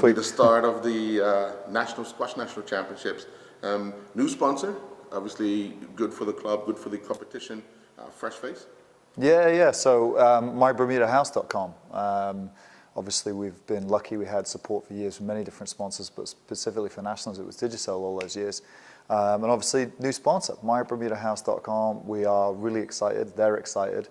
This will be the start of the National Squash National Championships. New sponsor, obviously good for the club, good for the competition. Fresh face. Yeah. So mybermudahouse.com. Obviously, we've been lucky. We had support for years from many different sponsors, but specifically for Nationals, it was Digicel all those years. And obviously, new sponsor, mybermudahouse.com. We are really excited. They're excited.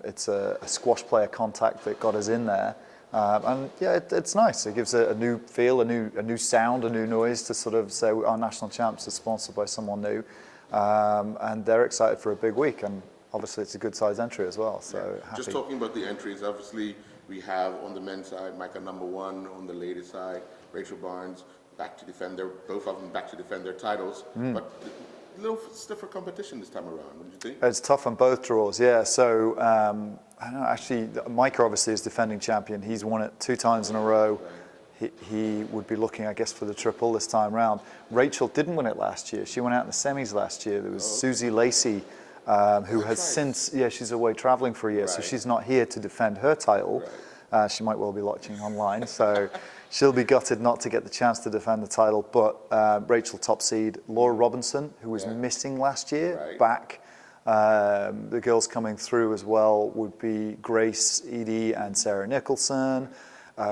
It's a squash player contact that got us in there. And yeah, it's nice. It gives a new feel, a new sound, a new noise to sort of say our national champs are sponsored by someone new. And they're excited for a big week. And obviously, it's a good size entry as well. So yeah. Just talking about the entries, obviously, we have on the men's side, Micah #1, on the ladies' side, Rachel Barnes, back to defend both of them back to defend their titles. But a little stiffer competition this time around, don't you think? It's tough on both draws, yeah. I So, I don't know, actually, Micah obviously is defending champion. He's won it 2 times in a row. He would be looking, I guess, for the triple this time round. Rachel didn't win it last year. She went out in the semis last year. There was Susie Lacey, who has since, she's away traveling for a year, so she's not here to defend her title. She might well be watching online, so she'll be gutted not to get the chance to defend the title. But Rachel top seed, Laura Robinson, who was missing last year, back. The girls coming through as well would be Grace Edie and Sarah Nicholson,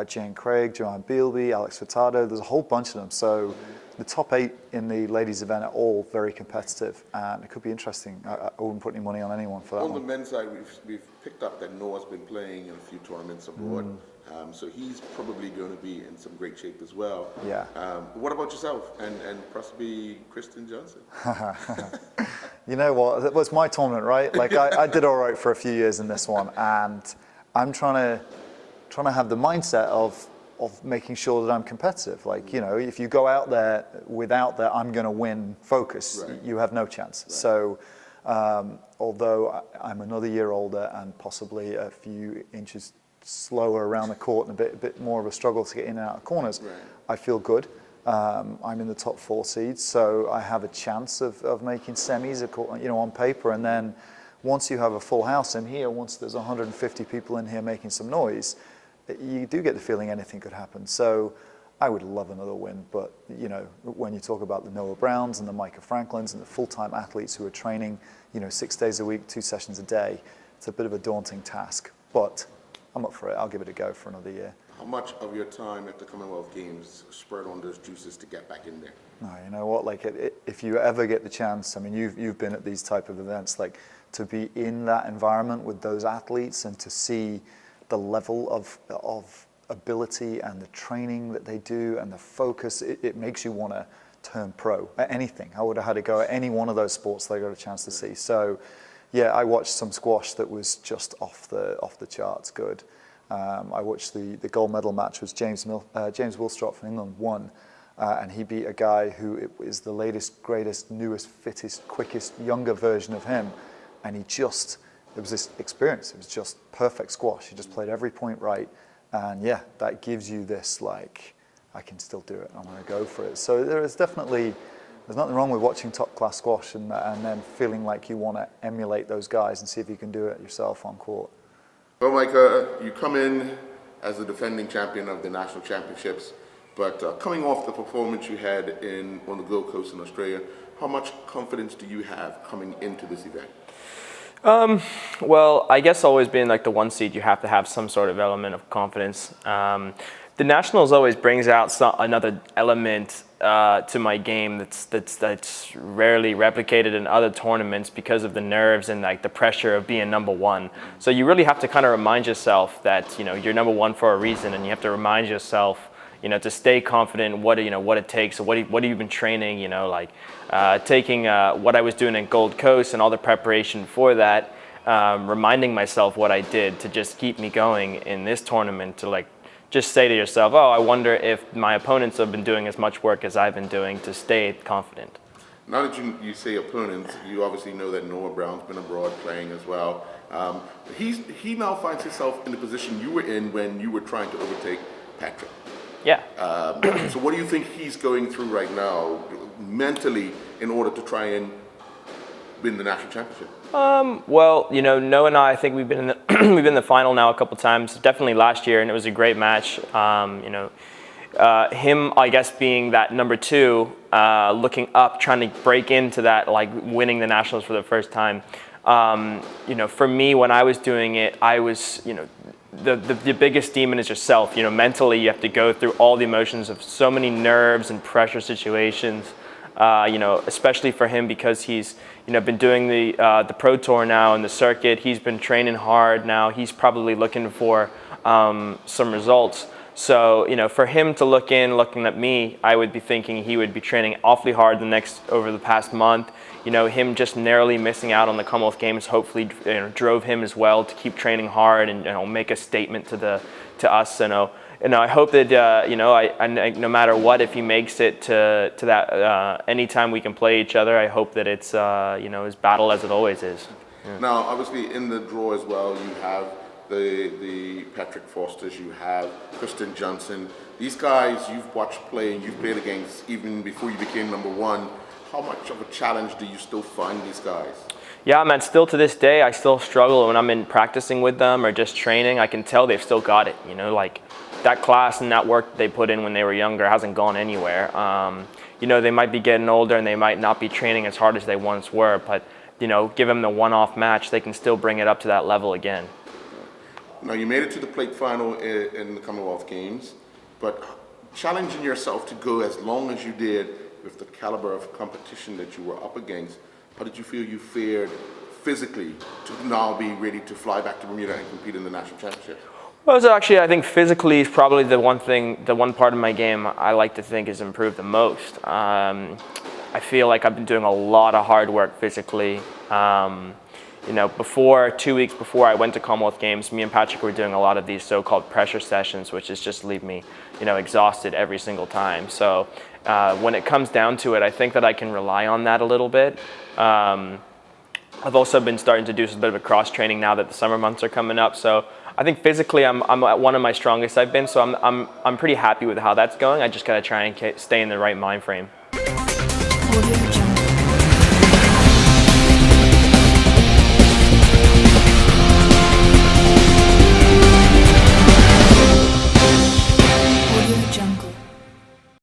Jane Craig, Joanne Bealby, Alex Furtado. There's a whole bunch of them. So the top 8 in the ladies event are all very competitive, and it could be interesting. I wouldn't put any money on anyone for that on one. the men's side, we've picked up that Noah's been playing in a few tournaments abroad, so he's probably going to be in some great shape as well. Yeah. What about yourself and possibly Kristen Johnson? You know what? It was my tournament, right? Like I did all right for a few years in this one, and I'm trying to have the mindset of making sure that I'm competitive. Like, you know, if you go out there without that I'm going to win focus, you have no chance. So although I'm another year older and possibly a few inches slower around the court and a bit more of a struggle to get in and out of corners, I feel good. I'm in the top 4 seeds, so I have a chance of making semis, you know, on paper. And then once you have a full house in here, once there's 150 people in here making some noise, you do get the feeling anything could happen. So I would love another win, but you know, when you talk about the Noah Browns and the Micah Franklins and the full-time athletes who are training, you know, 6 days a week, 2 sessions a day, it's a bit of a daunting task, but I'm up for it. I'll give it a go for another year. How much of your time at the Commonwealth Games spurred on those juices to get back in there? No, you know what, like if you ever get the chance, I mean, you've been at these type of events, like to be in that environment with those athletes and to see the level of ability and the training that they do and the focus, it makes you want to turn pro at anything. I would have had to go at any one of those sports that I got a chance to see. So yeah, I watched some squash that was just off the charts good. I watched the gold medal match was James Wilstrop from England won, and he beat a guy who is the latest, greatest, newest, fittest, quickest, younger version of him, and it was this experience. It was just perfect squash. He just played every point right. And yeah, that gives you this, like, I can still do it. I'm going to go for it. So there's nothing wrong with watching top class squash and then feeling like you want to emulate those guys and see if you can do it yourself on court. Well, Micah, you come in as the defending champion of the national championships, but coming off the performance you had on the Gold Coast in Australia, how much confidence do you have coming into this event? Well, I guess always being like the 1 seed, you have to have some sort of element of confidence. The Nationals always brings out another element to my game that's rarely replicated in other tournaments because of the nerves and like the pressure of being #1. So you really have to kind of remind yourself that, you know, you're #1 for a reason, and you have to remind yourself, you know, to stay confident, what it takes, what have you been training, you know, like taking what I was doing in Gold Coast and all the preparation for that, reminding myself what I did to just keep me going in this tournament, to like just say to yourself, oh, I wonder if my opponents have been doing as much work as I've been doing to stay confident. Now that you say opponents, you obviously know that Noah Brown's been abroad playing as well. He now finds himself in the position you were in when you were trying to overtake Patrick. Yeah. So what do you think he's going through right now mentally in order to try and win the national championship? Well, you know, Noah and I think we've been in the we've been in the final now a couple times. Definitely last year, and it was a great match. You know, him, I guess, being that number 2, looking up, trying to break into that, like winning the nationals for the first time. For me, when I was doing it, I was, the biggest demon is yourself. Mentally, you have to go through all the emotions of so many nerves and pressure situations. Especially for him, because he's, been doing the Pro Tour now and the circuit. He's been training hard now. He's probably looking for some results. So, for him to looking at me, I would be thinking he would be training awfully hard over the past month. Him just narrowly missing out on the Commonwealth Games hopefully drove him as well to keep training hard and make a statement to us. I hope that no matter what, if he makes it to that anytime we can play each other, I hope that it's as battle as it always is. Yeah. Now, obviously, in the draw as well, you have the Patrick Fosters, you have Kristen Johnson. These guys you've watched play and you've played against even before you became number 1. How much of a challenge do you still find these guys? Yeah, man, still to this day, I still struggle when I'm in practicing with them or just training. I can tell they've still got it, like that class and that work they put in when they were younger hasn't gone anywhere. They might be getting older and they might not be training as hard as they once were, but, give them the one-off match, they can still bring it up to that level again. Now, you made it to the plate final in the Commonwealth Games, but challenging yourself to go as long as you did with the caliber of competition that you were up against, how did you feel you fared physically to now be ready to fly back to Bermuda and compete in the national championship? Well, so actually, I think physically is probably the one part of my game I like to think has improved the most. I feel like I've been doing a lot of hard work physically. Before 2 weeks before I went to Commonwealth Games, me and Patrick were doing a lot of these so-called pressure sessions, which is just leave me, exhausted every single time. So when it comes down to it, I think that I can rely on that a little bit. I've also been starting to do a bit of a cross training now that the summer months are coming up. So I think physically I'm at one of my strongest I've been. So I'm pretty happy with how that's going. I just gotta try and stay in the right mind frame.